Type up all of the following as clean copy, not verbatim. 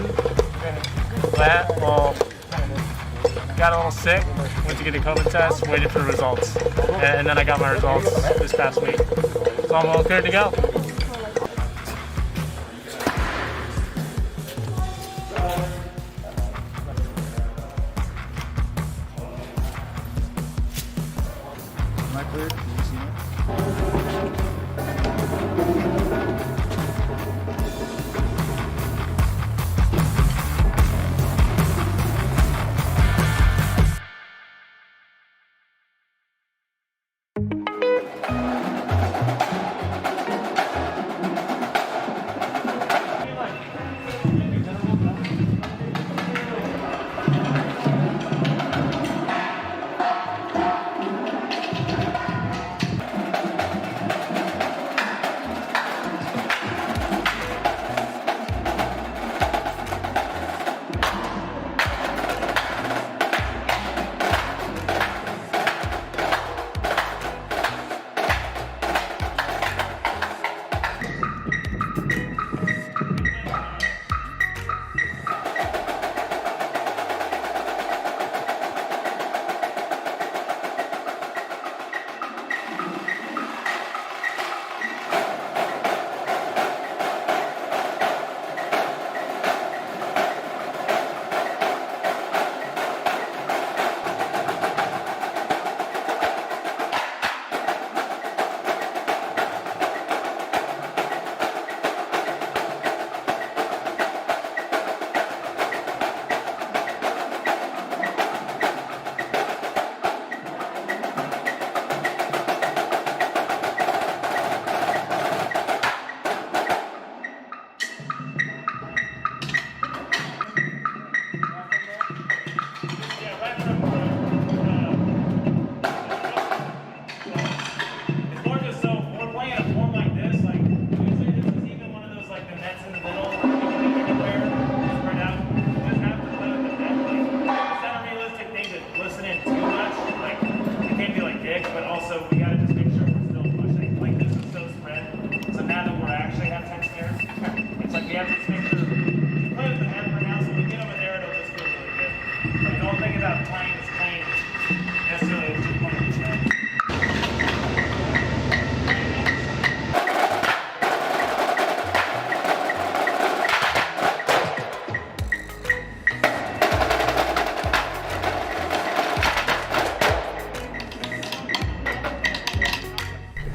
10. Well, got a little sick, went to get a COVID test, waited for the results. And then I got my results this past week. So I'm all cleared to go. Am I cleared? Can you see me?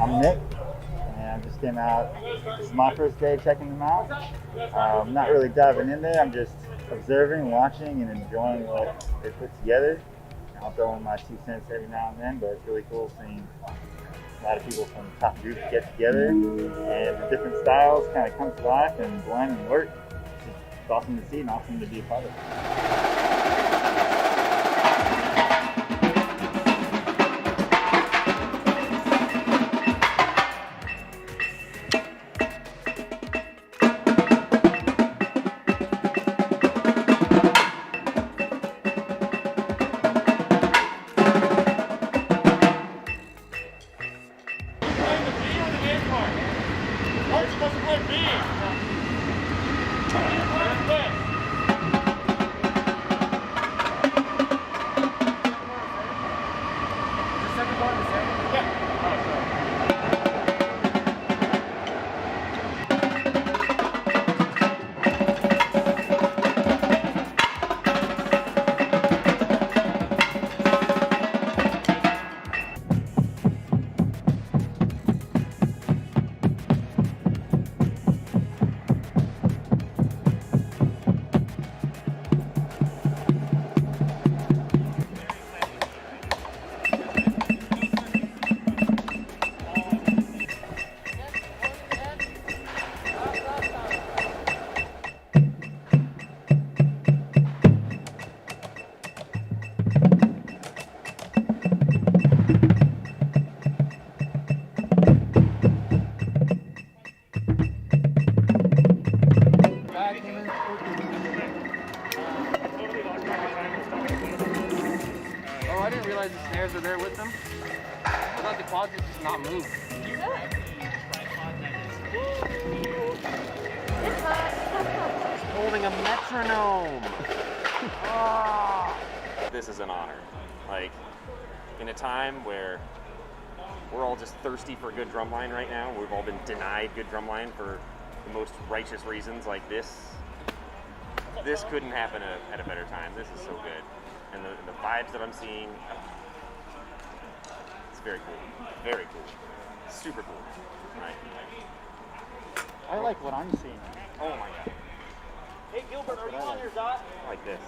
I'm Nick, and I just came out. This is my first day checking them out. I'm not really diving in there. I'm just observing, watching, and enjoying what they put together. I'll throw in my 2 cents every now and then, but it's really cool seeing a lot of people from top groups get together and the different styles kind of come to life and blend and work. It's awesome to see and awesome to be a part of. Oh, I didn't realize the snares were there with them. I thought the quads would just not move. It's hot. holding a metronome. Oh. This is an honor. Like, in a time where we're all just thirsty for good drumline right now, we've all been denied good drumline for the most righteous reasons like this. This couldn't happen at a better time. This is so good. And the vibes that I'm seeing, it's very cool. Very cool. Super cool. Right. I like what I'm seeing. Oh my god. Hey Gilbert, are you on your dot? Like this.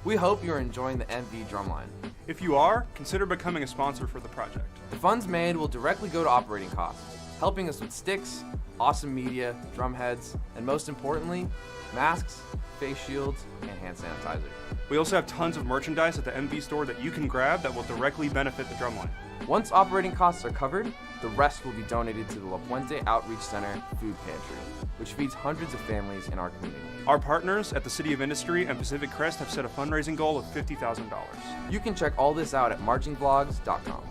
We hope you're enjoying the MV Drumline. If you are, consider becoming a sponsor for the project. The funds made will directly go to operating costs, helping us with sticks, awesome media, drum heads, and most importantly, masks, face shields, and hand sanitizer. We also have tons of merchandise at the MV store that you can grab that will directly benefit the drumline. Once operating costs are covered, the rest will be donated to the Puente Outreach Center Food Pantry, which feeds hundreds of families in our community. Our partners at the City of Industry and Pacific Crest have set a fundraising goal of $50,000. You can check all this out at marchingvlogs.com.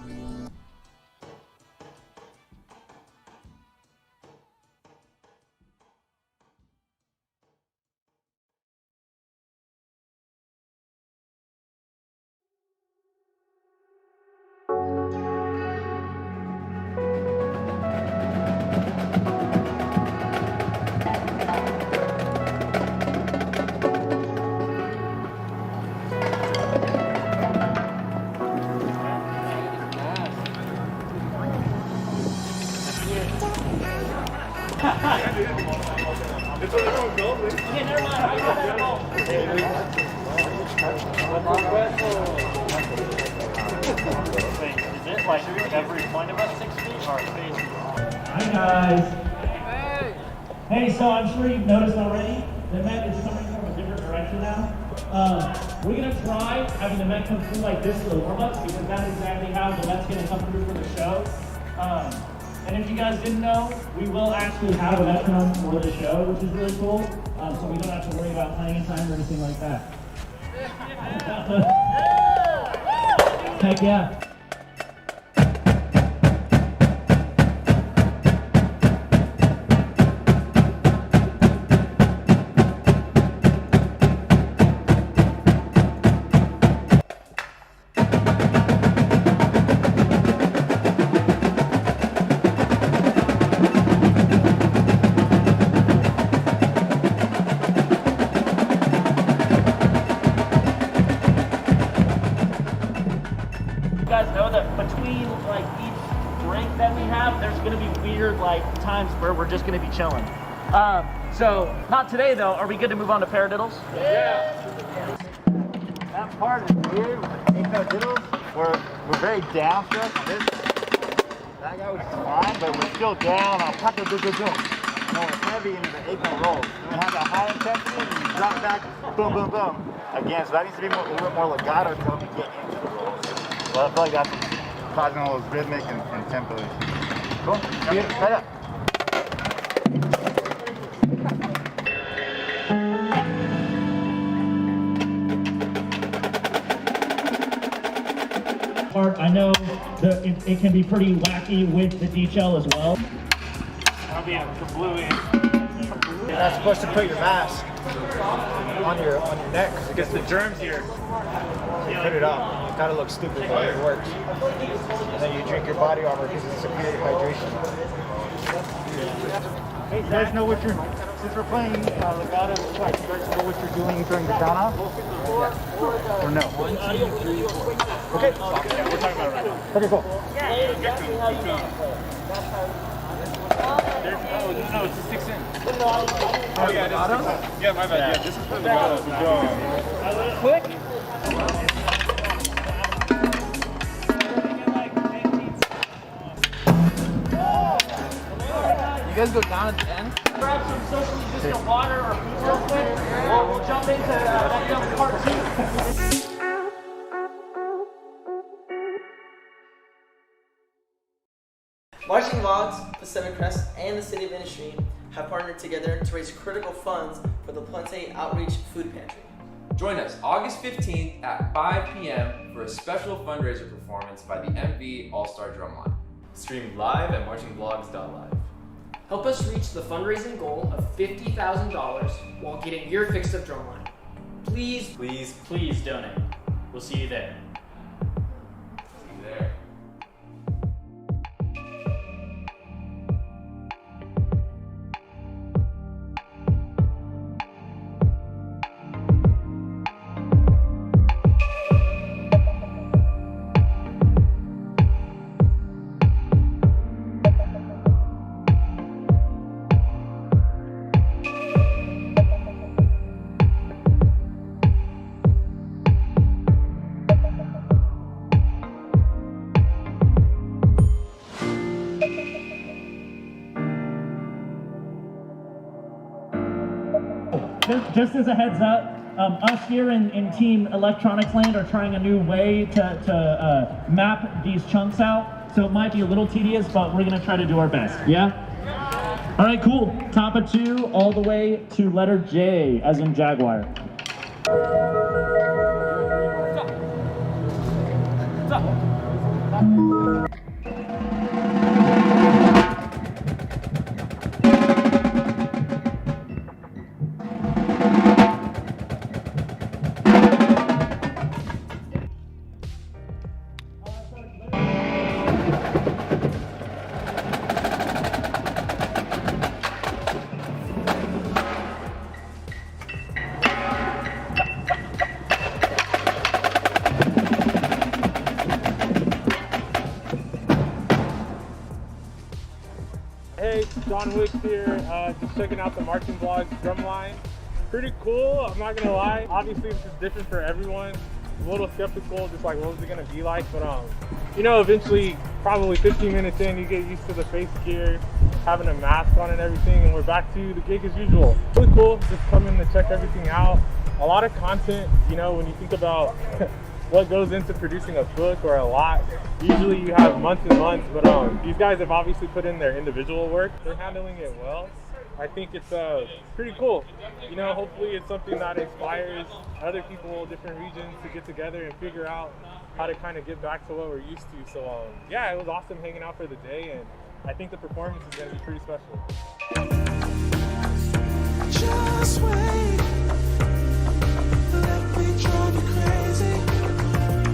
Is it like every point of us 6 feet or space? Hi guys. Hey, so I'm sure you've noticed already, the Met is coming from a different direction now. We're gonna try having the Met come through like this for the warm-ups because that's exactly how the Met's gonna come through for the show. And if you guys didn't know, we will actually have a metronome for the show, which is really cool. So we don't have to worry about playing in time or anything like that. Heck yeah. Times where we're just going to be chilling. So, not today though. Are we good to move on to paradiddles? Yeah. That part is weird with the paradiddles. We're very downstroke. That guy was fine, but we're still down on paco do do do. We're heavy into the 8-note rolls. We have that high intensity and you drop back, boom, boom, boom. Again, so that needs to be a little bit more legato to help me get into the rolls. Well, I feel like that's what's causing all those rhythmic and tempo issues. Cool. Head up. I know that it can be pretty wacky with the DHL as well. That'll be the blue in. You're not supposed to put your mask on your neck because it gets the germs here. You put it up. It kind of looks stupid, but it works. And then you drink your body armor because it's superior hydration. Hey, you guys know what you're, since we're playing legato twice, you guys know what you're doing during the count off? Yeah. Or no? 1, 2, 3, 4. Okay. Yeah, we're talking about it right now. Okay, cool. No, it's a 6 in. Oh yeah, it is. Yeah, my bad. Yeah, this is for the Quick. You guys go down at the end? Grab some socially distant water or food real quick, or we'll jump into that part 2. Marching Vlogs, Pacific Crest, and the City of Industry have partnered together to raise critical funds for the Puente Outreach Food Pantry. Join us August 15th at 5 p.m. for a special fundraiser performance by the MV All-Star Drumline. Stream live at marchingvlogs.live. Help us reach the fundraising goal of $50,000 while getting your fix of drumline. Please donate. We'll see you there. See you there. Just as a heads up, us here in Team Electronics Land are trying a new way to map these chunks out. So it might be a little tedious, but we're gonna try to do our best, yeah? All right, cool. Top of 2 all the way to letter J, as in Jaguar. Hey, John Wicks here, just checking out the Marching Vlogs Drumline. Pretty cool, I'm not gonna lie. Obviously this is different for everyone. I'm a little skeptical, just like what was it gonna be like, but you know, eventually, probably 15 minutes in, you get used to the face gear, having a mask on and everything, and we're back to the gig as usual. Really cool, just coming to check everything out. A lot of content, you know, when you think about what goes into producing a book or a lot, usually you have months and months, but these guys have obviously put in their individual work. They're handling it well. I think it's pretty cool. You know, hopefully it's something that inspires other people, different regions to get together and figure out how to kind of get back to what we're used to. So yeah, it was awesome hanging out for the day, and I think the performance is going to be pretty special. Just wait, let me drive you crazy.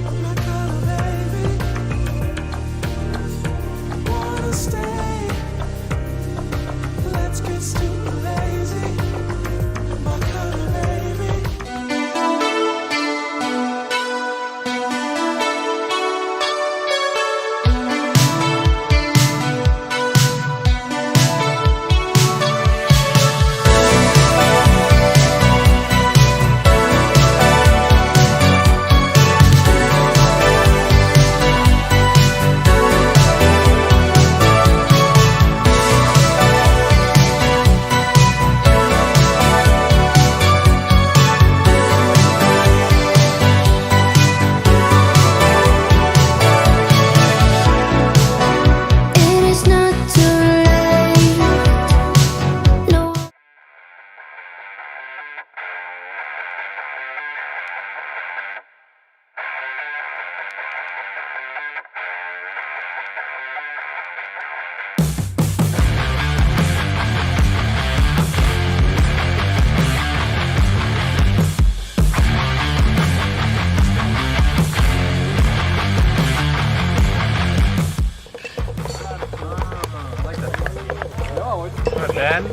I'm not gonna, baby. Wanna stay? Let's get stupid lazy. My kind of baby. Ben.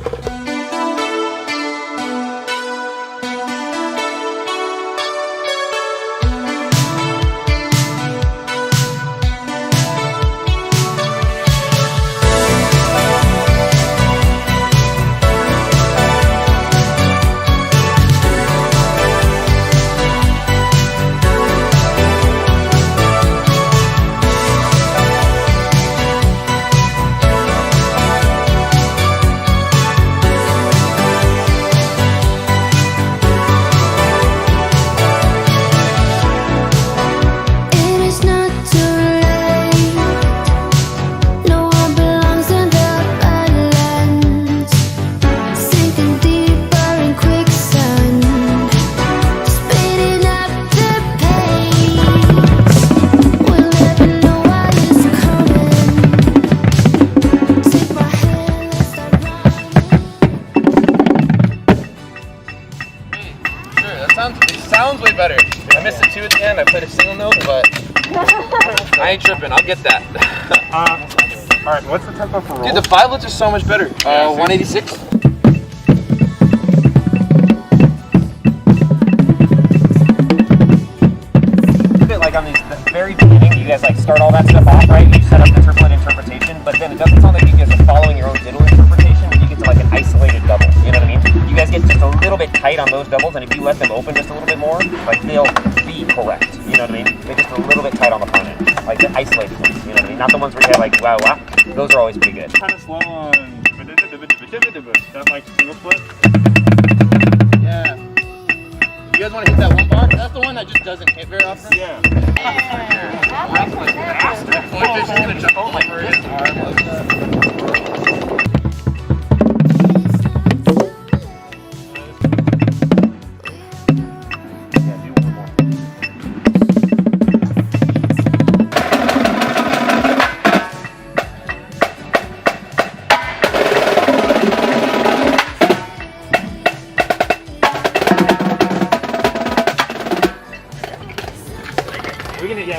at the end. I played a single note, but I ain't tripping. I'll get that. All right, what's the tempo for roll? Dude, the 5-lits are so much better. 186. Like on the very beginning, you guys like start all that stuff off, right? You set up the triplet interpretation, but then it doesn't sound like you guys are following your own diddle interpretation when you get to like an isolated double. You know what I mean? You guys get just a little bit tight on those doubles, and if you let them open just a little bit more, like they'll be correct. You know what I mean? They're just a little bit tight on the front end, like the isolated ones. You know what I mean? Not the ones where you have like wow wow. Those are always pretty good. Kind of slow on that like single flip. Yeah. You guys want to hit that one bar? That's the one that just doesn't hit very often. Yeah. Fundraiser's gonna jump over his arm.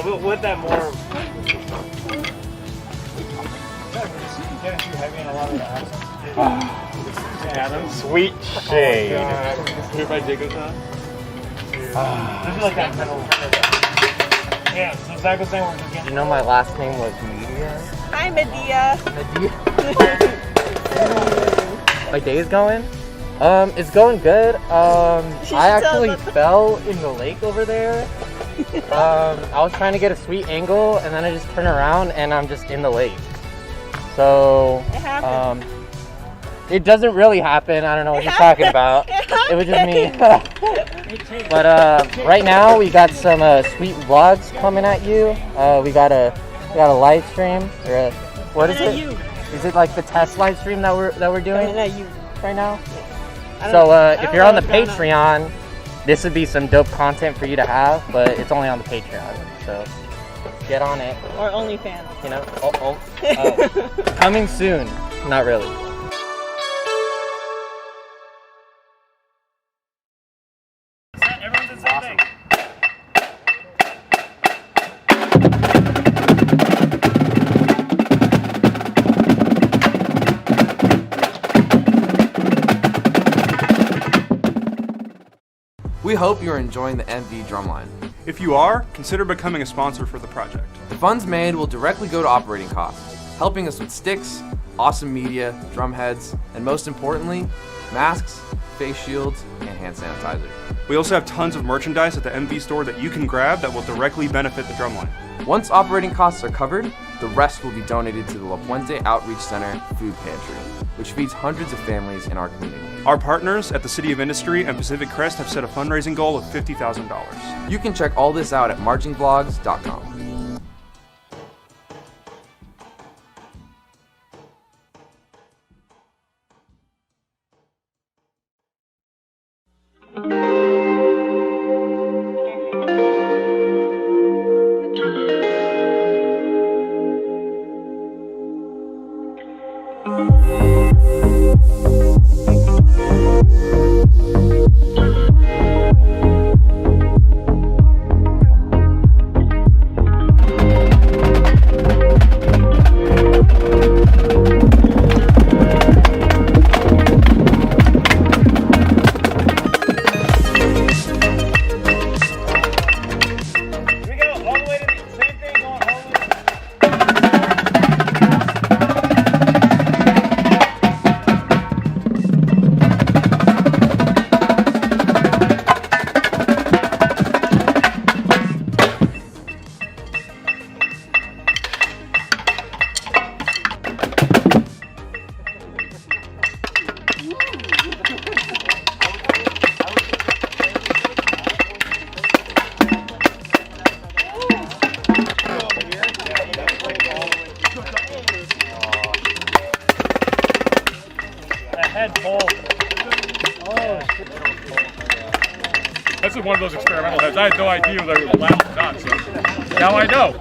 We'll let that more. Getting too heavy in a lot of the accents. Sweet shade. Here by Jacob's house. This is like that metal. Yeah, so Zach was saying we're just getting. You know my last name was Media? Hi, Medea. My day is going? It's going good. I actually fell in the lake over there. I was trying to get a sweet angle, and then I just turn around and I'm just in the lake. So It happened. it doesn't really happen. I don't know what you're talking about. It was just me. But right now we got some sweet vlogs coming at you. We got a live stream, or what is it? Is it like the test live stream that we're doing right now? So if you're on the Patreon, this would be some dope content for you to have, but it's only on the Patreon, so get on it. Or OnlyFans. You know, coming soon. Not really. Everyone's the same thing. We hope you're enjoying the MVD Drumline. If you are, consider becoming a sponsor for the project. The funds made will directly go to operating costs, helping us with sticks, awesome media, drum heads, and most importantly, masks, face shields, and hand sanitizer. We also have tons of merchandise at the MV store that you can grab that will directly benefit the drumline. Once operating costs are covered, the rest will be donated to the Puente Outreach Center Food Pantry, which feeds hundreds of families in our community. Our partners at the City of Industry and Pacific Crest have set a fundraising goal of $50,000. You can check all this out at marchingvlogs.com. This is one of those experimental heads. I had no idea whether it was left or not, so now I know.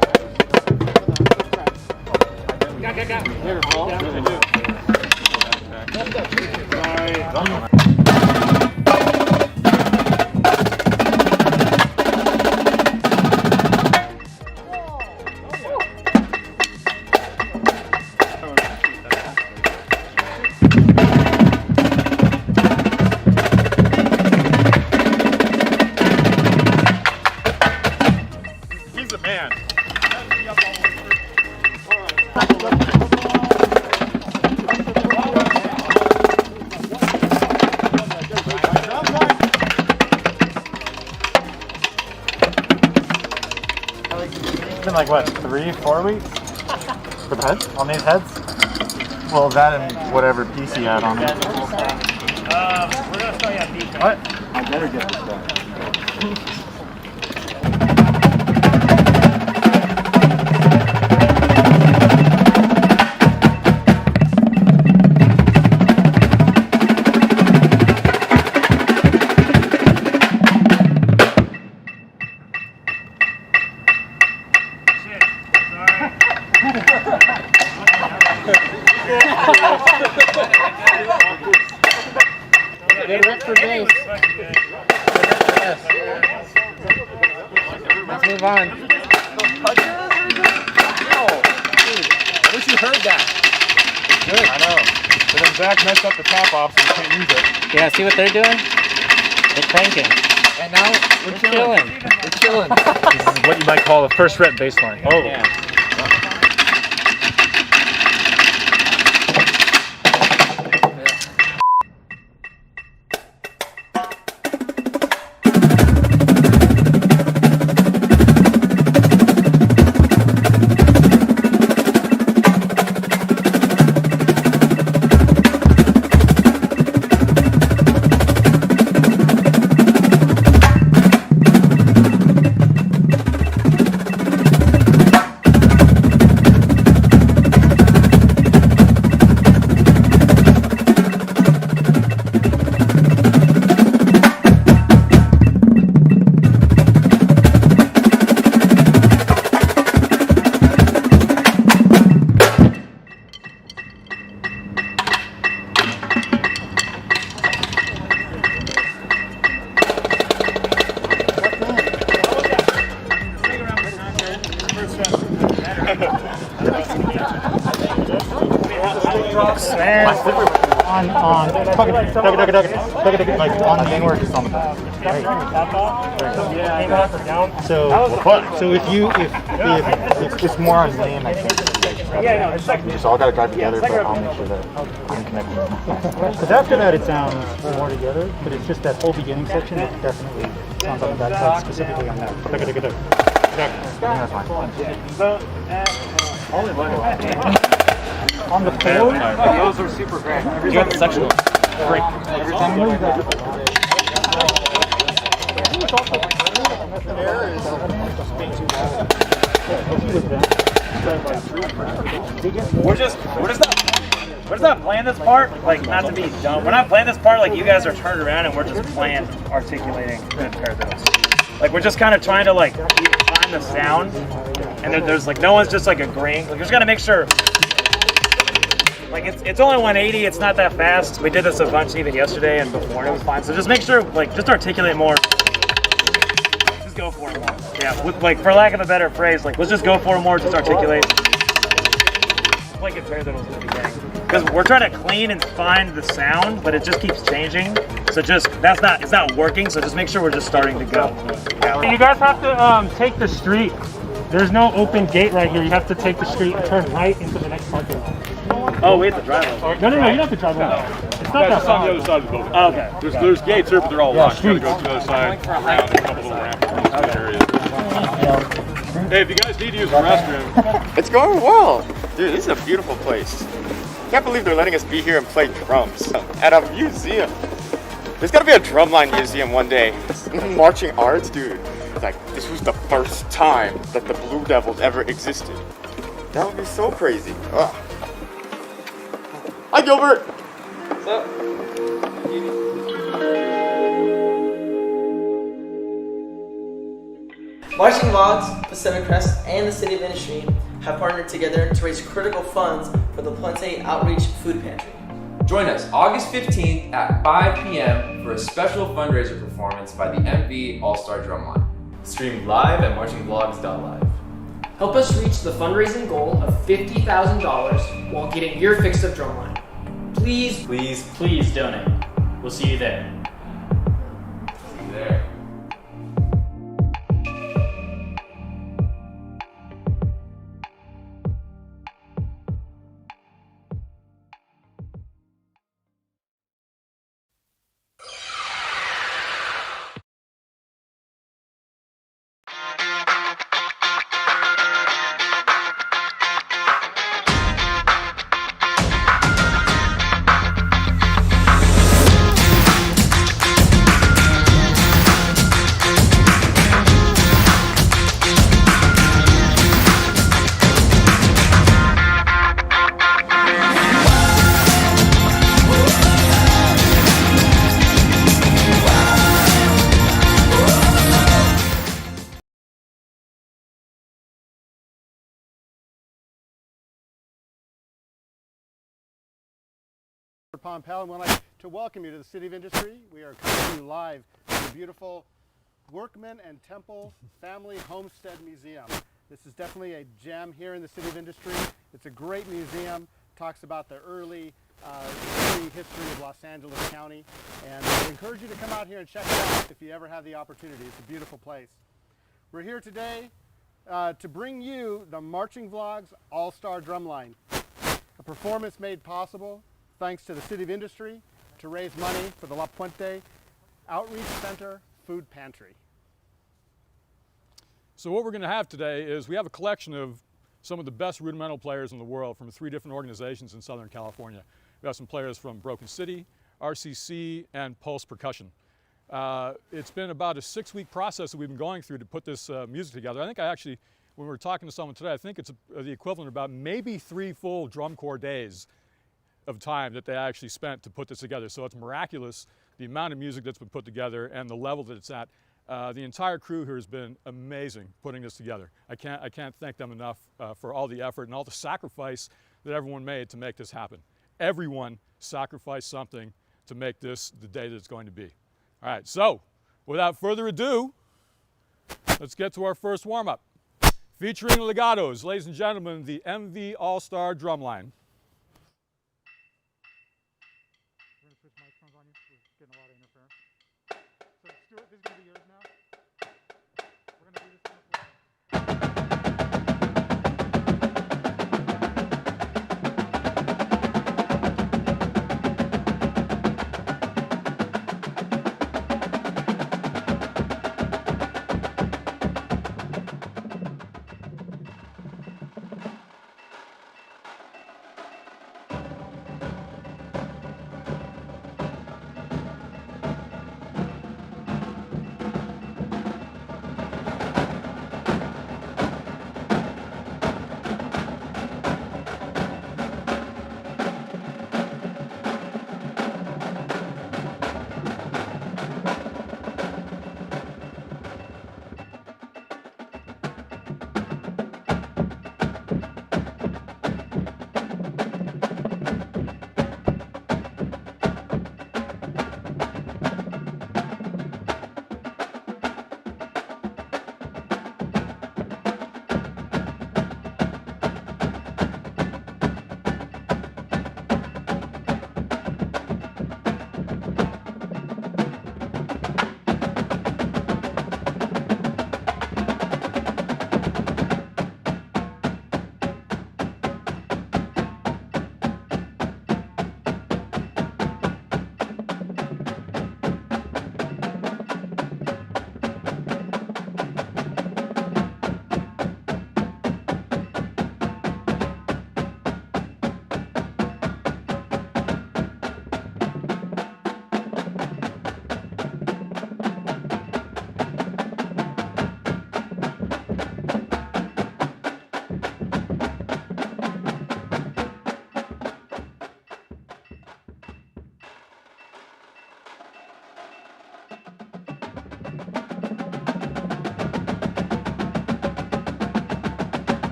like what, 3-4 weeks? For the heads? On these heads? Well, that and whatever piece you had on it. We're gonna start at defense. What? I better get this done. Good work for bass. Let's move on. I wish you heard that. Good. I know. But then Zach messed up the top off, so you can't use it. Yeah, see what they're doing? They're cranking. And now we're chilling. We're chilling. This is what you might call a first fret bass line. Oh. Yeah. Like on the inward, just on the back. So if it's more on me and I can't. We just all gotta drive together, but I'll make sure that I'm connected. Because after that it sounds more together, but it's just that whole beginning section that definitely sounds on the back side, specifically on that. That's fine. On the floor? Those are super great. You got the sectional. Great. Every time you We're just not playing this part, like, not to be dumb. We're not playing this part like you guys are turned around and we're just playing, articulating good paradiddles. Like, we're just kind of trying to, like, find the sound, and there's, like, no one's just, like, agreeing. Like, we just got to make sure, like, it's only 180, it's not that fast. We did this a bunch even yesterday and before, and it was fine. So just make sure, like, just articulate more. Just go for it more. Yeah, with, like, for lack of a better phrase, like, let's just go for it more, just articulate. Like good paradiddles in the beginning. Because we're trying to clean and find the sound, but it just keeps changing. So just, it's not working, so just make sure we're just starting to go. And you guys have to take the street. There's no open gate right here. You have to take the street and turn right into the next parking lot. Oh, we have to drive over. No, you don't have to drive over. It's not that far. on the other side of the building. Oh, okay. There's gates here, but they're all locked. You gotta go to the other side, around a couple little ramps in this area. Hey, if you guys need to use the restroom. It's going well. Dude, this is a beautiful place. Can't believe they're letting us be here and play drums at a museum. There's gotta be a drumline museum one day. Marching arts, dude. Like, this was the first time that the Blue Devils ever existed. That would be so crazy. Ugh. Hi, Gilbert. What's up? Marching Vlogs, Pacific Crest, and the City of Industry have partnered together to raise critical funds for the Puente Outreach Food Pantry. Join us August 15th at 5 p.m. for a special fundraiser performance by the MVD All-Star Drumline. Stream live at marchingvlogs.live. Help us reach the fundraising goal of $50,000 while getting your fix of drumline. Please donate. We'll see you there. See you there. Pompel, and we'd like to welcome you to the City of Industry. We are coming to you live from the beautiful Workman and Temple Family Homestead Museum. This is definitely a gem here in the City of Industry. It's a great museum, talks about the early history of Los Angeles County, and I encourage you to come out here and check it out if you ever have the opportunity. It's a beautiful place. We're here today to bring you the Marching Vlogs All-Star Drumline, a performance made possible thanks to the City of Industry to raise money for the La Puente Outreach Center Food Pantry. So what we're going to have today is we have a collection of some of the best rudimental players in the world from 3 different organizations in Southern California. We have some players from Broken City, RCC, and Pulse Percussion. It's been about a 6-week process that we've been going through to put this music together. I think when we were talking to someone today, I think it's the equivalent of about maybe 3 full drum corps days of time that they actually spent to put this together. So it's miraculous, the amount of music that's been put together and the level that it's at. The entire crew here has been amazing putting this together. I can't thank them enough for all the effort and all the sacrifice that everyone made to make this happen. Everyone sacrificed something to make this the day that it's going to be. All right, so without further ado, let's get to our first warm-up. Featuring legatos, ladies and gentlemen, the MV All-Star Drumline. We're going to switch microphones on you. We're getting a lot of interference. So Stuart, this is going to be yours now. We're going to do this on the floor.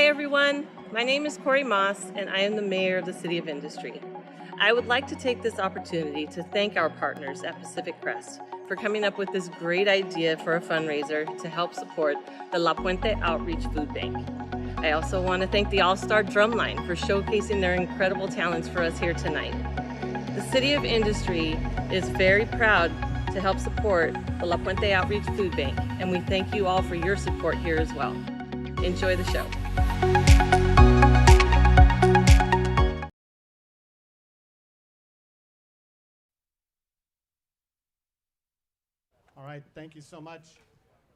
Hi everyone, my name is Corey Moss and I am the Mayor of the City of Industry. I would like to take this opportunity to thank our partners at Pacific Crest for coming up with this great idea for a fundraiser to help support the La Puente Outreach Food Bank. I also want to thank the All-Star Drumline for showcasing their incredible talents for us here tonight. The City of Industry is very proud to help support the La Puente Outreach Food Bank, and we thank you all for your support here as well. Enjoy the show. All right, thank you so much,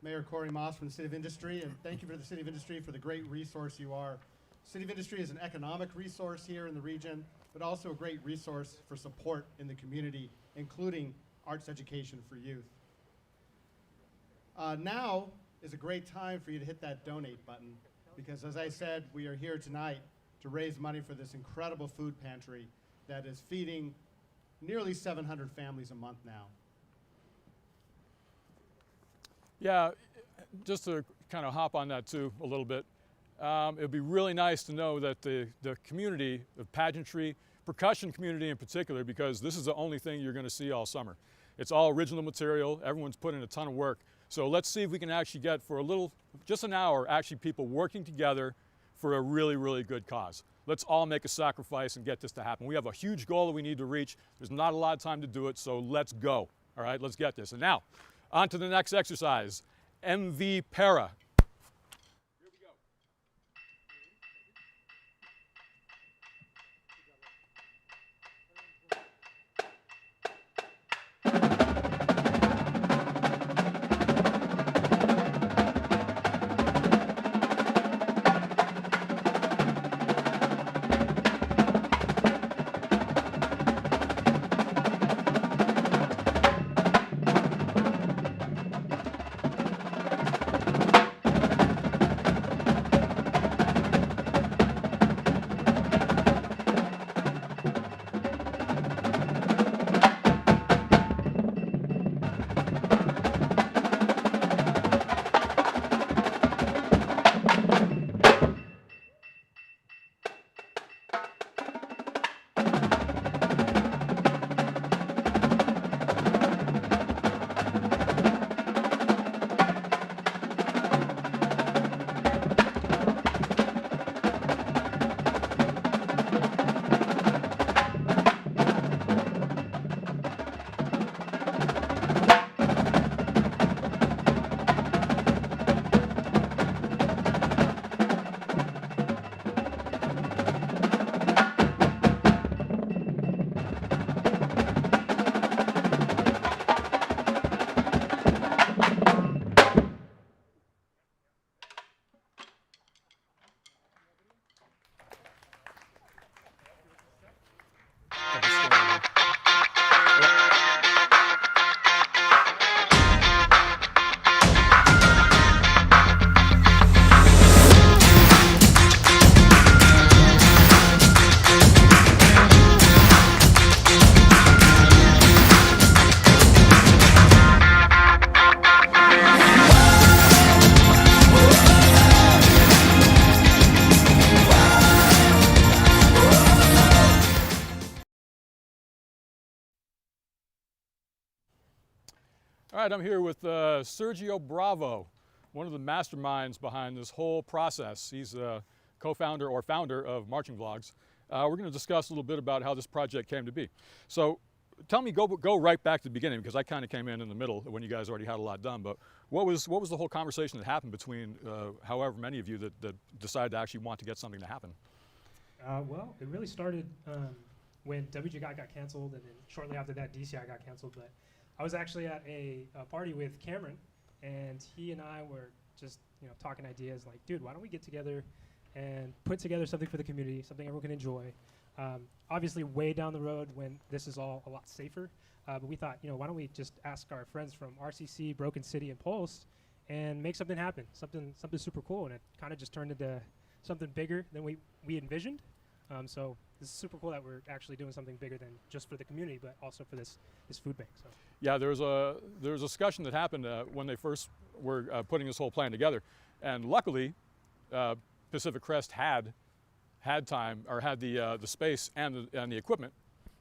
Mayor Corey Moss from the City of Industry, and thank you for the City of Industry for the great resource you are. City of Industry is an economic resource here in the region, but also a great resource for support in the community, including arts education for youth. Now is a great time for you to hit that donate button, because as I said, we are here tonight to raise money for this incredible food pantry that is feeding nearly 700 families a month now. Yeah, just to kind of hop on that too a little bit, it would be really nice to know that the community, the pageantry, percussion community in particular, because this is the only thing you're going to see all summer. It's all original material, everyone's put in a ton of work. So let's see if we can actually get for a little, just an hour, actually people working together for a really, really good cause. Let's all make a sacrifice and get this to happen. We have a huge goal that we need to reach. There's not a lot of time to do it, so let's go. All right, let's get this. And now, on to the next exercise, MV Para. All right, I'm here with Sergio Bravo, one of the masterminds behind this whole process. He's a co-founder or founder of Marching Vlogs. We're going to discuss a little bit about how this project came to be. So tell me, go right back to the beginning, because I kind of came in the middle when you guys already had a lot done. But what was the whole conversation that happened between however many of you that decided to actually want to get something to happen? Well, it really started when WGI got canceled, and then shortly after that DCI got canceled. But I was actually at a party with Cameron, and he and I were just talking ideas like, dude, why don't we get together and put together something for the community, something everyone can enjoy. Obviously way down the road when this is all a lot safer, but we thought, why don't we just ask our friends from RCC, Broken City, and Pulse and make something happen, something super cool. And it kind of just turned into something bigger than we envisioned. So this is super cool that we're actually doing something bigger than just for the community, but also for this food bank. So. Yeah, there was a discussion that happened when they first were putting this whole plan together, and luckily, Pacific Crest had time, or had the space and the equipment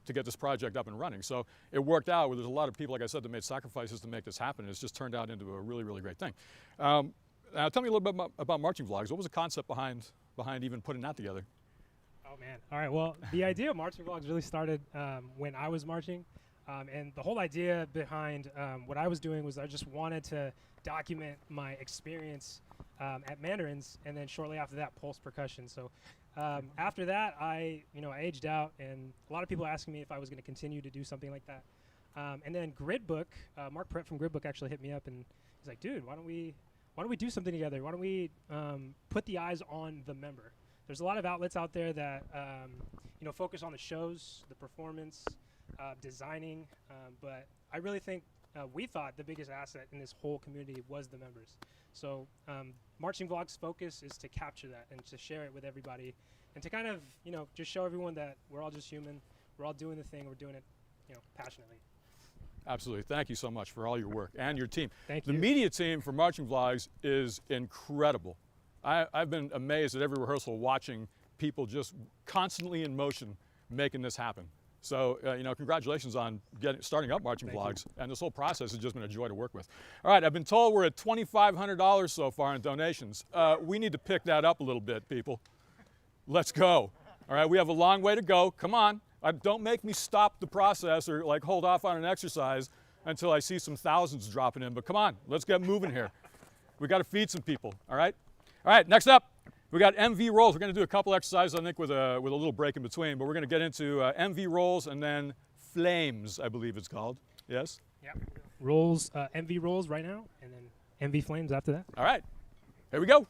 to get this project up and running. So it worked out where there's a lot of people, like I said, that made sacrifices to make this happen. It's just turned out into a really, really great thing. Now tell me a little bit about Marching Vlogs. What was the concept behind even putting that together? Oh man, all right, well, the idea of Marching Vlogs really started when I was marching. And the whole idea behind what I was doing was I just wanted to document my experience at Mandarin's, and then shortly after that, Pulse Percussion. So after that, I aged out, and a lot of people asking me if I was going to continue to do something like that. And then Gridbook, Mark Pratt from Gridbook actually hit me up, and he's like, dude, why don't we do something together? Why don't we put the eyes on the member? There's a lot of outlets out there that focus on the shows, the performance, designing, but I really think we thought the biggest asset in this whole community was the members. So Marching Vlogs' focus is to capture that and to share it with everybody, and to kind of just show everyone that we're all just human, we're all doing the thing, we're doing it passionately. Absolutely. Thank you so much for all your work and your team. Thank you. The media team for Marching Vlogs is incredible. I've been amazed at every rehearsal watching people just constantly in motion making this happen. So, congratulations on starting up Marching Vlogs. And this whole process has just been a joy to work with. All right, I've been told we're at $2,500 so far in donations. We need to pick that up a little bit, people. Let's go. All right, we have a long way to go. Come on. Don't make me stop the process or like hold off on an exercise until I see some thousands dropping in. But come on, let's get moving here. We got to feed some people, all right? All right, next up, we got MV rolls. We're going to do a couple exercises, I think, with a little break in between. But we're going to get into MV rolls and then flames, I believe it's called. Yes? Yep. Rolls, MV rolls right now, and then MV flames after that. All right, here we go.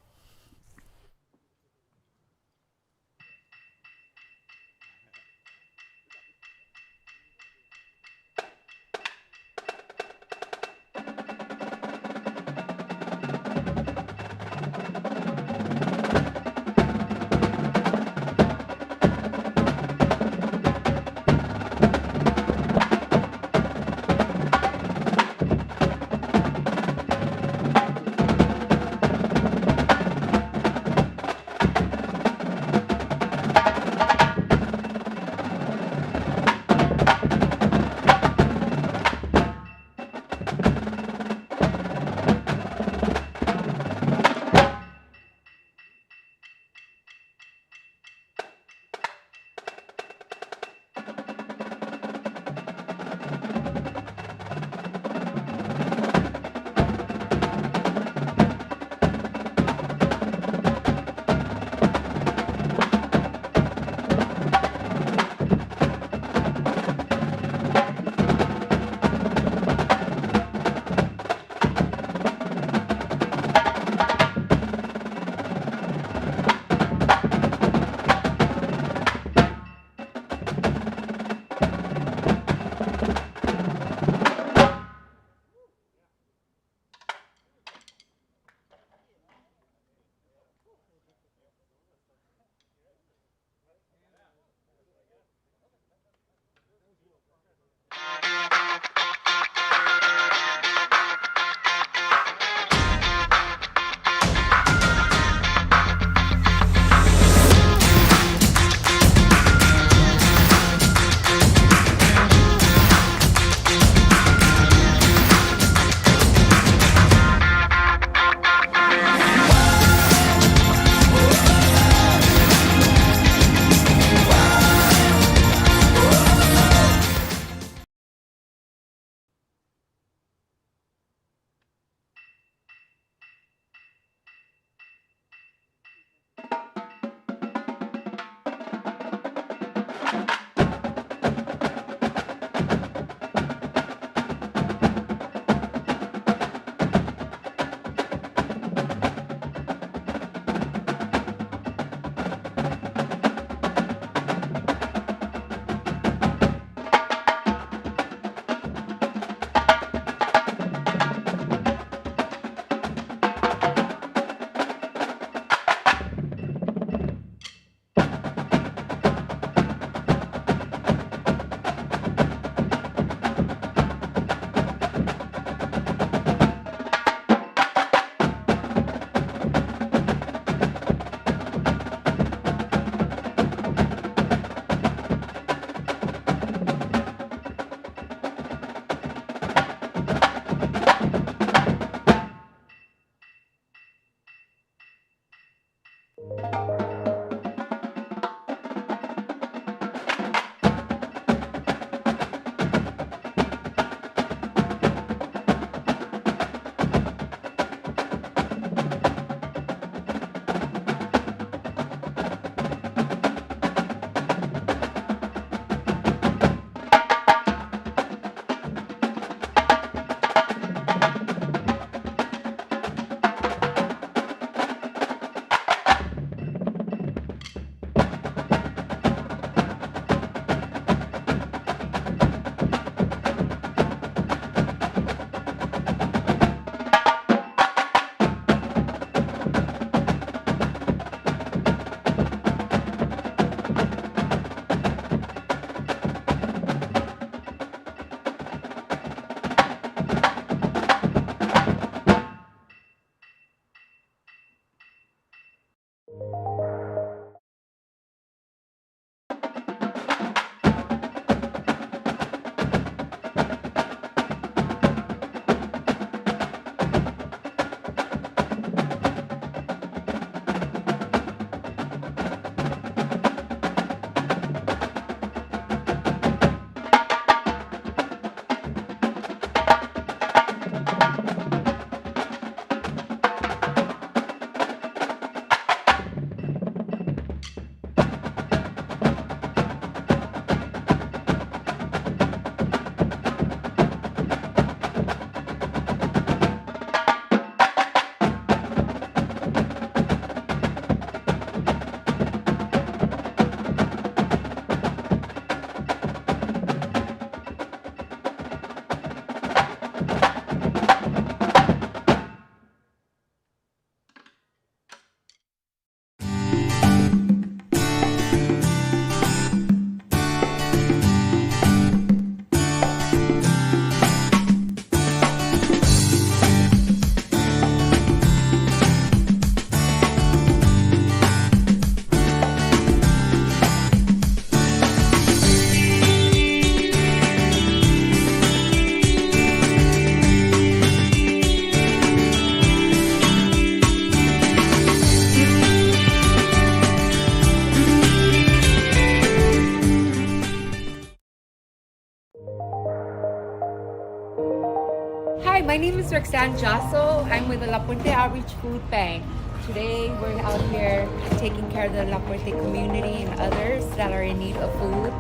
Hi, my name is Roxanne Jasso. I'm with the La Puente Outreach Food Bank. Today we're out here taking care of the La Puente community and others that are in need of food.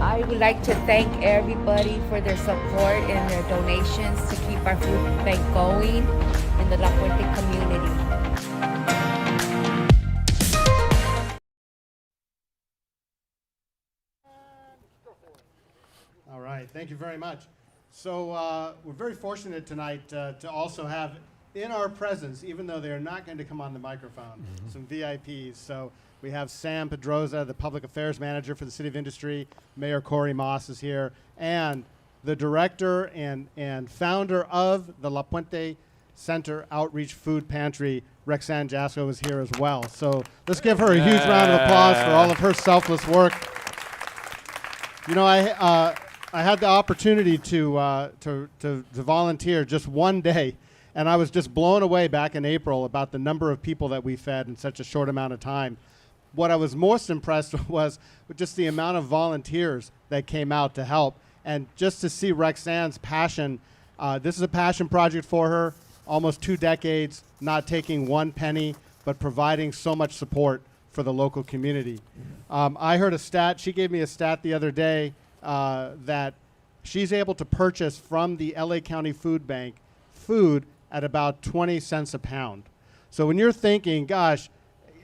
I would like to thank everybody for their support and their donations to keep our food bank going in the La Puente community. All right, thank you very much. So we're very fortunate tonight to also have in our presence, even though they are not going to come on the microphone, some VIPs. So we have Sam Pedroza, the Public Affairs Manager for the City of Industry. Mayor Corey Moss is here. And the director and founder of the La Puente Center Outreach Food Pantry, Roxanne Jasso, is here as well. So let's give her a huge round of applause for all of her selfless work. You know, I had the opportunity to volunteer just one day, and I was just blown away back in April about the number of people that we fed in such a short amount of time. What I was most impressed was with just the amount of volunteers that came out to help, and just to see Roxanne's passion. This is a passion project for her, almost 2 decades, not taking one penny, but providing so much support for the local community. I heard a stat, she gave me a stat the other day, that she's able to purchase from the LA County Food Bank food at about 20 cents a pound. So when you're thinking, gosh,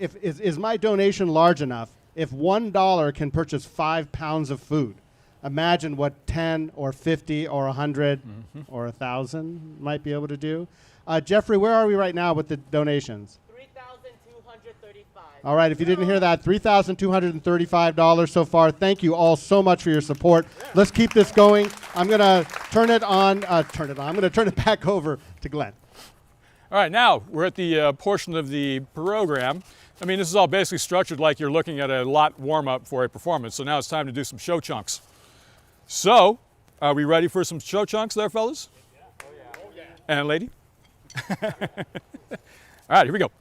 is my donation large enough? If $1 can purchase 5 pounds of food, imagine what 10 or 50 or 100 or 1,000 might be able to do. Jeffrey, where are we right now with the donations? All right, if you didn't hear that, $3,235 so far. Thank you all so much for your support. Let's keep this going. I'm going to turn it on. I'm going to turn it back over to Glenn. All right, now we're at the portion of the program. I mean, this is all basically structured like you're looking at a lot warm-up for a performance. So now it's time to do some show chunks. So, are we ready for some show chunks there, fellas? Yeah. Oh, yeah. And lady? All right, here we go.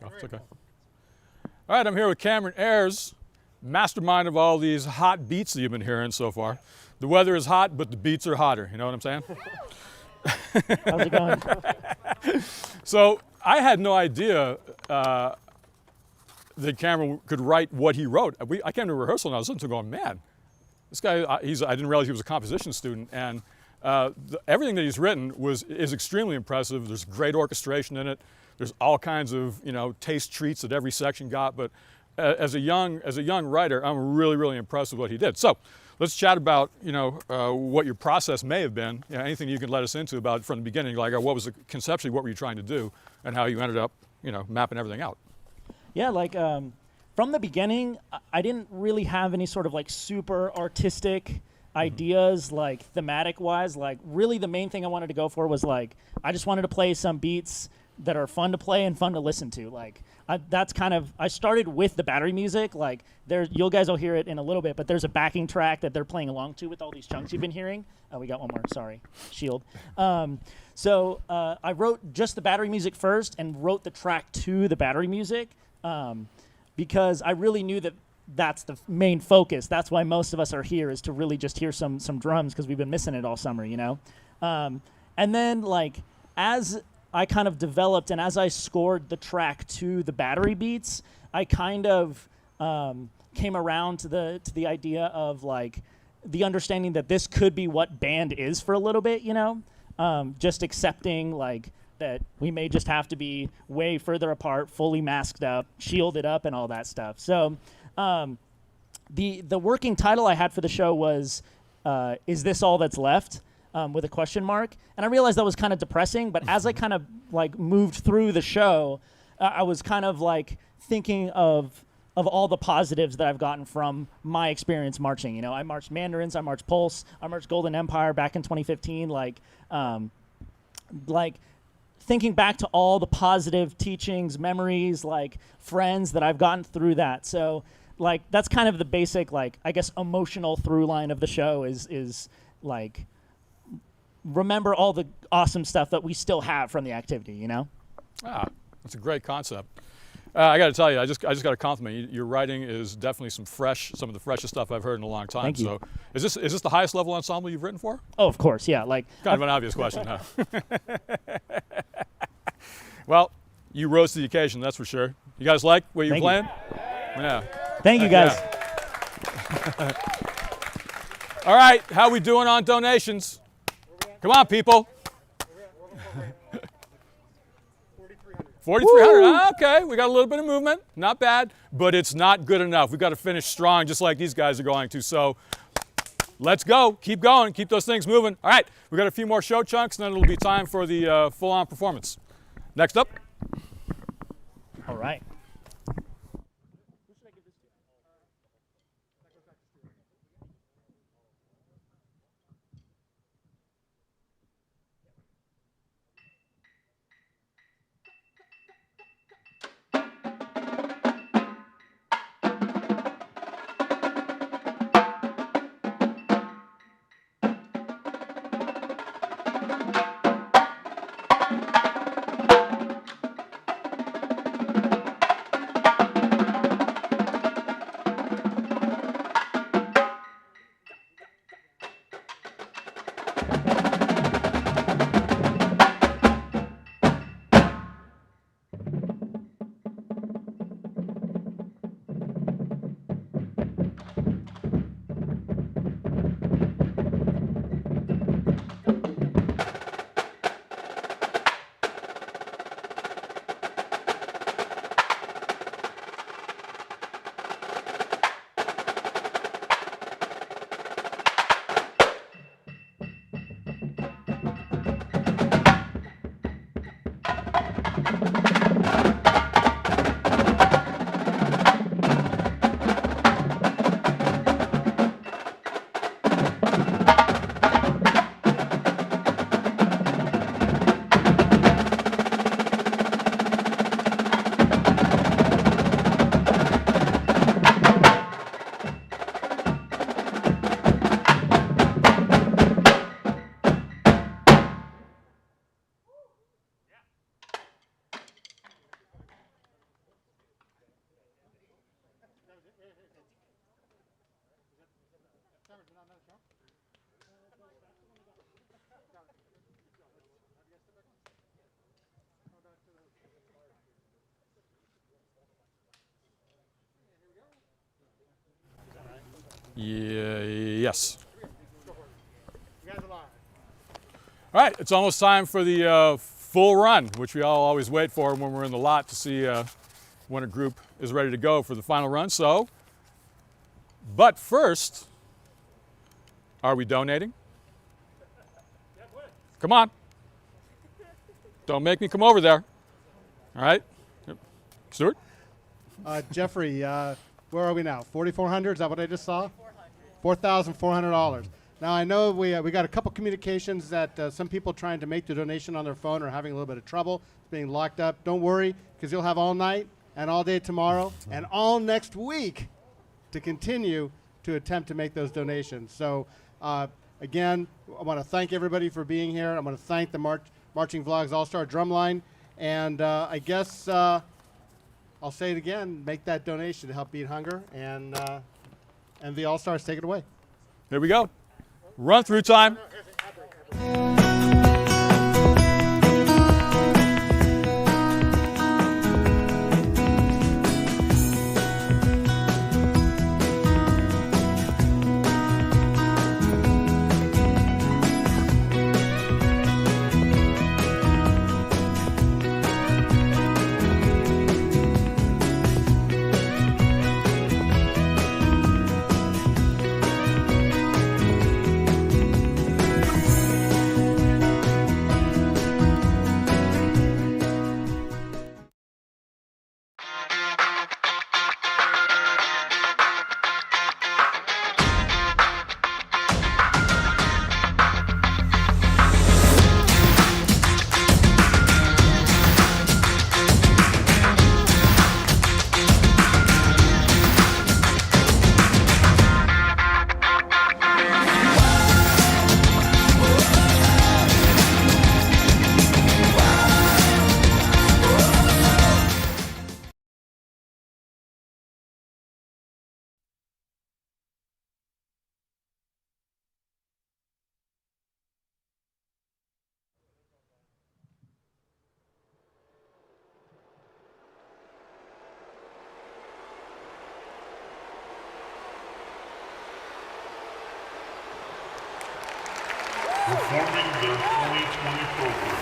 mask off. It's okay. All right, I'm here with Cameron Ayers, mastermind of all these hot beats that you've been hearing so far. The weather is hot, but the beats are hotter. You know what I'm saying? How's it going? So I had no idea that Cameron could write what he wrote. I came to rehearsal and I was listening to him going, man, this guy, I didn't realize he was a composition student. And everything that he's written is extremely impressive. There's great orchestration in it. There's all kinds of taste treats that every section got. But as a young writer, I'm really, really impressed with what he did. So let's chat about what your process may have been. Anything you can let us into about from the beginning, like what was conceptually what were you trying to do, and how you ended up mapping everything out. Yeah, like from the beginning, I didn't really have any sort of like super artistic ideas, like thematic wise. Like really the main thing I wanted to go for was like, I just wanted to play some beats that are fun to play and fun to listen to. Like that's kind of, I started with the battery music. Like you guys will hear it in a little bit, but there's a backing track that they're playing along to with all these chunks you've been hearing. Oh, we got one more, sorry, Shield. So I wrote just the battery music first and wrote the track to the battery music because I really knew that that's the main focus. That's why most of us are here, is to really just hear some drums, because we've been missing it all summer, and then like as I kind of developed and as I scored the track to the battery beats, I kind of came around to the idea of like the understanding that this could be what band is for a little bit, just accepting like that we may just have to be way further apart, fully masked up, shielded up, and all that stuff. So the working title I had for the show was Is This All That's Left? With a question mark. And I realized that was kind of depressing, but as I kind of like moved through the show, I was kind of like thinking of all the positives that I've gotten from my experience marching. I marched Mandarins, I marched Pulse, I marched Golden Empire back in 2015. Like thinking back to all the positive teachings, memories, like friends that I've gotten through that. So like that's kind of the basic, like I guess emotional through line of the show is like remember all the awesome stuff that we still have from the activity, Ah, that's a great concept. I got to tell you, I just got to compliment you. Your writing is definitely some of the freshest stuff I've heard in a long time. Thank you. So, is this the highest level ensemble you've written for? Oh, of course, yeah. Like kind of an obvious question, huh? Well, you rose to the occasion, that's for sure. You guys like what you're playing? Yeah. Thank you, guys. Yeah. All right, how we doing on donations? Come on, people. 4,300. Okay, we got a little bit of movement. Not bad, but it's not good enough. We've got to finish strong, just like these guys are going to. So let's go. Keep going. Keep those things moving. All right, we got a few more show chunks, and then it'll be time for the full-on performance. Next up. All right. Yes. All right, it's almost time for the full run, which we all always wait for when we're in the lot to see when a group is ready to go for the final run. So, but first, are we donating? Come on. Don't make me come over there. All right. Yep. Stuart? Jeffrey, where are we now? 4,400? Is that what I just saw? $4,400. Now I know we got a couple communications that some people trying to make the donation on their phone are having a little bit of trouble. It's being locked up. Don't worry, because you'll have all night and all day tomorrow and all next week to continue to attempt to make those donations. So again, I want to thank everybody for being here. I want to thank the Marching Vlogs All-Star Drumline, and I guess I'll say it again: make that donation to help beat hunger, and the All-Stars take it away. Here we go. Run through time. Performing their 2020 program.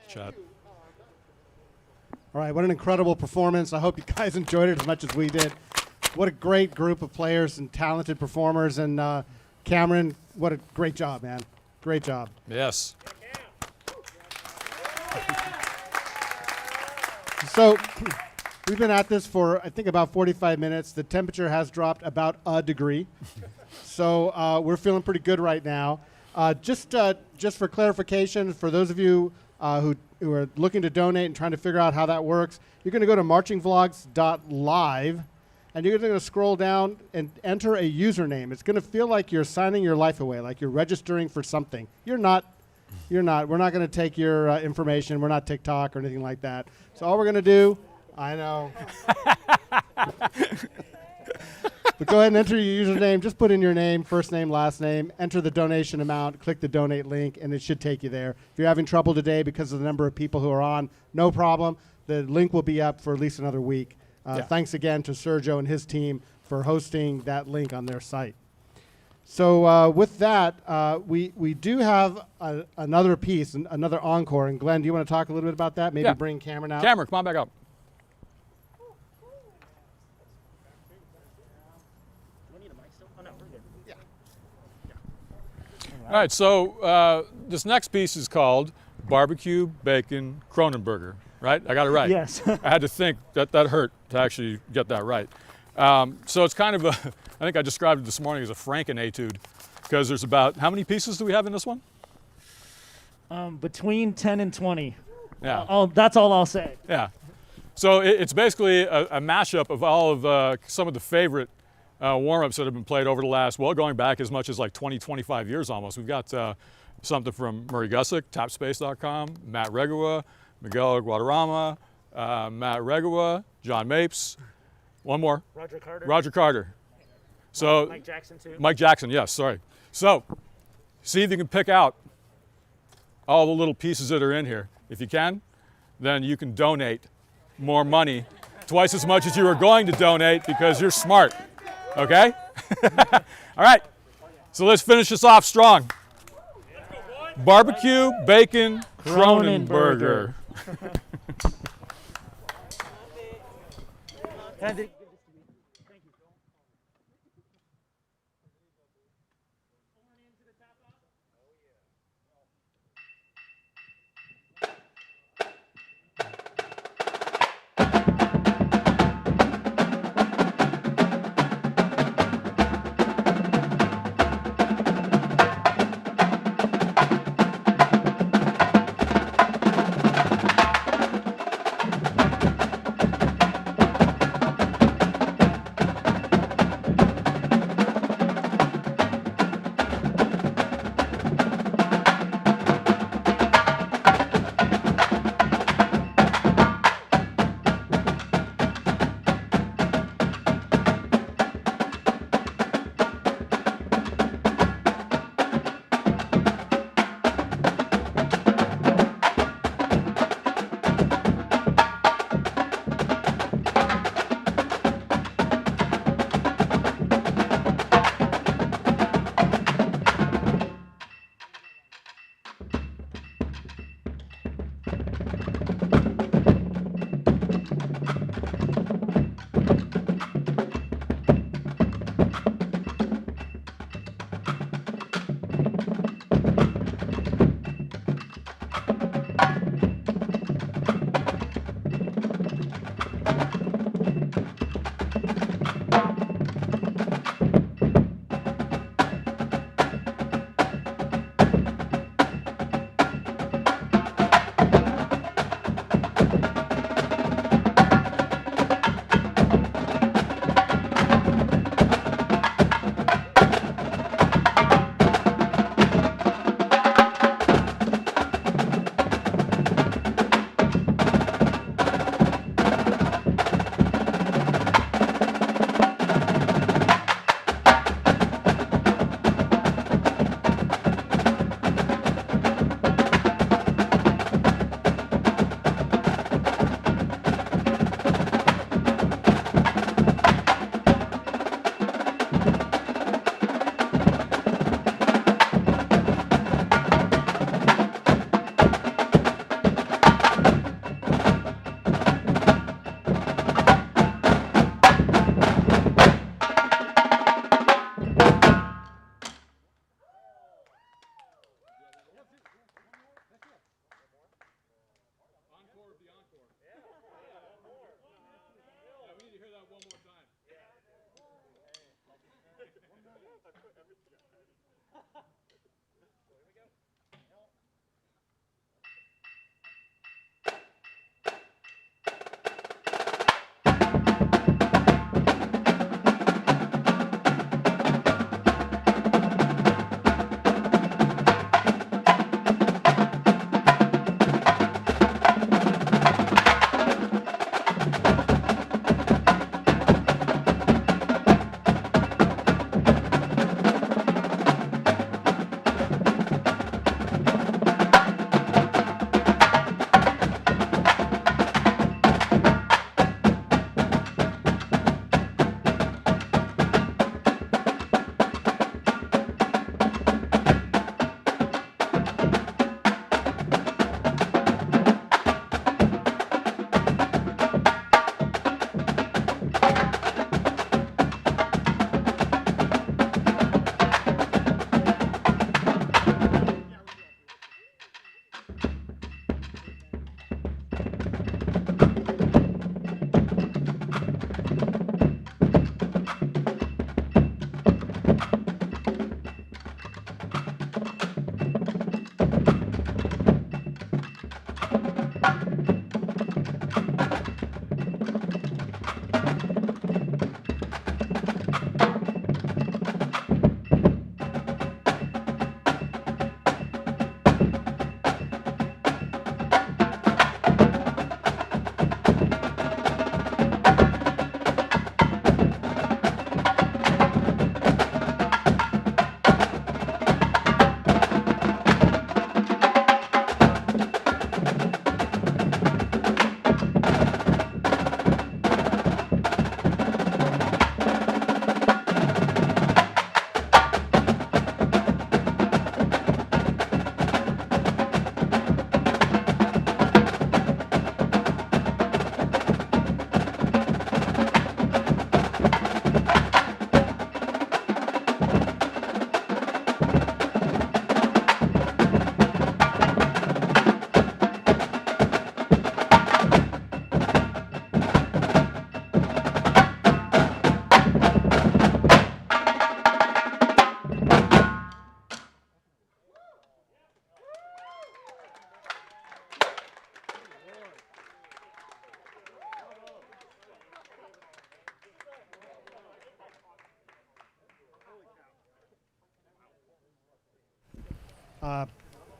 Chat. All right, what an incredible performance. I hope you guys enjoyed it as much as we did. What a great group of players and talented performers. And Cameron, what a great job, man. Great job. Yes. So we've been at this for, I think, about 45 minutes. The temperature has dropped about a degree. So we're feeling pretty good right now. Just for clarification, for those of you who are looking to donate and trying to figure out how that works, you're going to go to marchingvlogs.live, and you're going to scroll down and enter a username. It's going to feel like you're signing your life away, like you're registering for something. You're not. We're not going to take your information. We're not TikTok or anything like that. So all we're going to do, I know. But go ahead and enter your username. Just put in your name, first name, last name, enter the donation amount, click the donate link, and it should take you there. If you're having trouble today because of the number of people who are on, no problem. The link will be up for at least another week. Thanks again to Sergio and his team for hosting that link on their site. So with that, we do have another piece, another encore. And Glenn, do you want to talk a little bit about that? Maybe bring Cameron out. Cameron, come on back up. All right, so this next piece is called Barbecue Bacon Kronenberger, right? I got it right. Yes. I had to think that hurt to actually get that right. So it's kind of a, I think I described it this morning as a Franken etude, because there's about, how many pieces do we have in this one? Between 10 and 20. Yeah. That's all I'll say. Yeah. So it's basically a mashup of all of some of the favorite warm-ups that have been played over the last, well, going back as much as like 20, 25 years almost. We've got something from Murray Gussick, tapspace.com, Matt Regawa, Miguel Guadarrama, Matt Regawa, John Mapes, one more. Roger Carter. Roger Carter. So Mike Jackson too. Mike Jackson, yes, sorry. So see if you can pick out all the little pieces that are in here. If you can, then you can donate more money, twice as much as you were going to donate because you're smart. Okay? All right. So let's finish this off strong. Barbecue Bacon Kronenberger.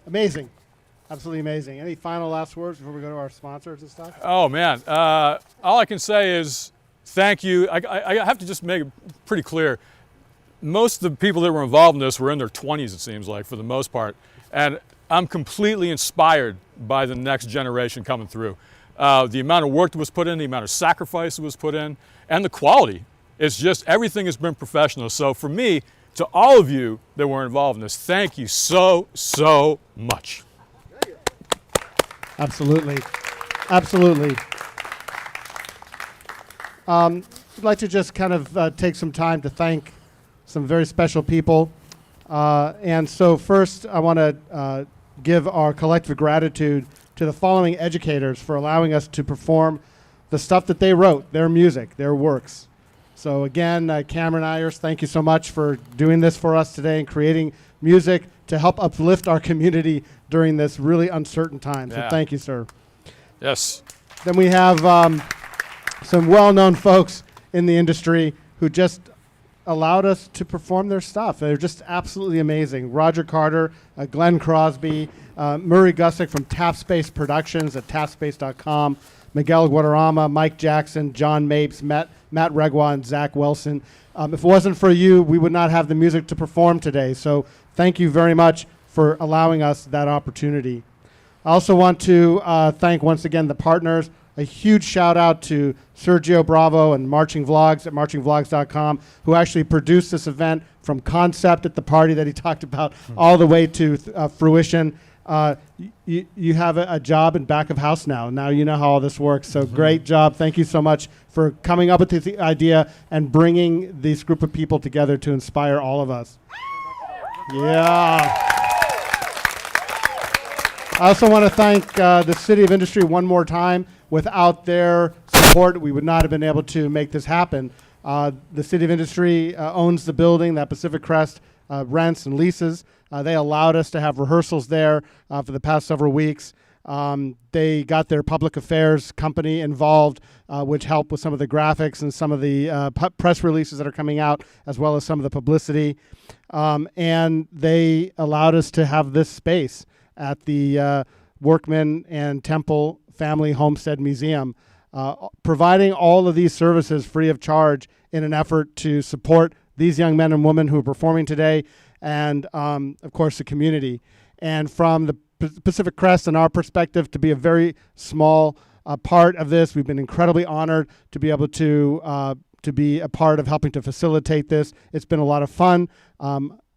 Amazing. Absolutely amazing. Any final last words before we go to our sponsors and stuff? Oh, man. All I can say is thank you. I have to just make it pretty clear. Most of the people that were involved in this were in their 20s, it seems like, for the most part. And I'm completely inspired by the next generation coming through. The amount of work that was put in, the amount of sacrifice that was put in, and the quality. It's just everything has been professional. So for me, to all of you that were involved in this, thank you so, so much. Absolutely. Absolutely. I'd like to just kind of take some time to thank some very special people. And so first, I want to give our collective gratitude to the following educators for allowing us to perform the stuff that they wrote, their music, their works. So again, Cameron Ayers, thank you so much for doing this for us today and creating music to help uplift our community during this really uncertain time. So thank you, sir. Yes. Then we have some well-known folks in the industry who just allowed us to perform their stuff. They're just absolutely amazing. Roger Carter, Glenn Crosby, Murray Gussick from Tapspace Productions at tapspace.com, Miguel Guadarrama, Mike Jackson, John Mapes, Matt Regwa, and Zach Wilson. If it wasn't for you, we would not have the music to perform today. So thank you very much for allowing us that opportunity. I also want to thank once again the partners. A huge shout out to Sergio Bravo and Marching Vlogs at marchingvlogs.com, who actually produced this event from concept at the party that he talked about all the way to fruition. You have a job in back of house now. Now you know how all this works. So great job. Thank you so much for coming up with this idea and bringing this group of people together to inspire all of us. Yeah. I also want to thank the City of Industry one more time. Without their support, we would not have been able to make this happen. The City of Industry owns the building that Pacific Crest rents and leases. They allowed us to have rehearsals there for the past several weeks. They got their public affairs company involved, which helped with some of the graphics and some of the press releases that are coming out, as well as some of the publicity. And they allowed us to have this space at the Workman and Temple Family Homestead Museum, providing all of these services free of charge in an effort to support these young men and women who are performing today, and of course the community. And from the Pacific Crest and our perspective, to be a very small part of this, we've been incredibly honored to be able to be a part of helping to facilitate this. It's been a lot of fun.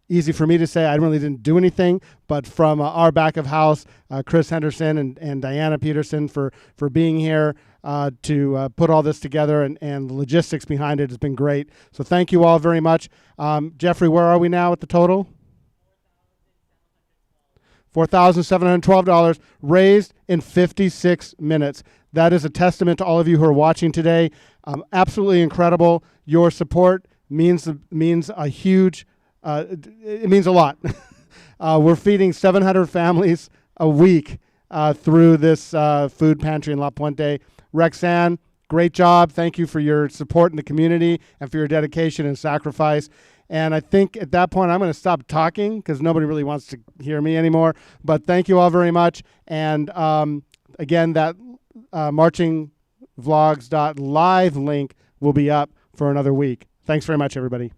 Easy for me to say, I really didn't do anything, but from our back of house, Chris Henderson and Diana Peterson for being here to put all this together, and the logistics behind it has been great. So thank you all very much. Jeffrey, where are we now at the total? $4,712 raised in 56 minutes. That is a testament to all of you who are watching today. Absolutely incredible. Your support means a huge, it means a lot. We're feeding 700 families a week through this food pantry in La Puente. Rexanne, great job. Thank you for your support in the community and for your dedication and sacrifice. And I think at that point, I'm going to stop talking because nobody really wants to hear me anymore. But thank you all very much. And again, that marchingvlogs.live link will be up for another week. Thanks very much, everybody.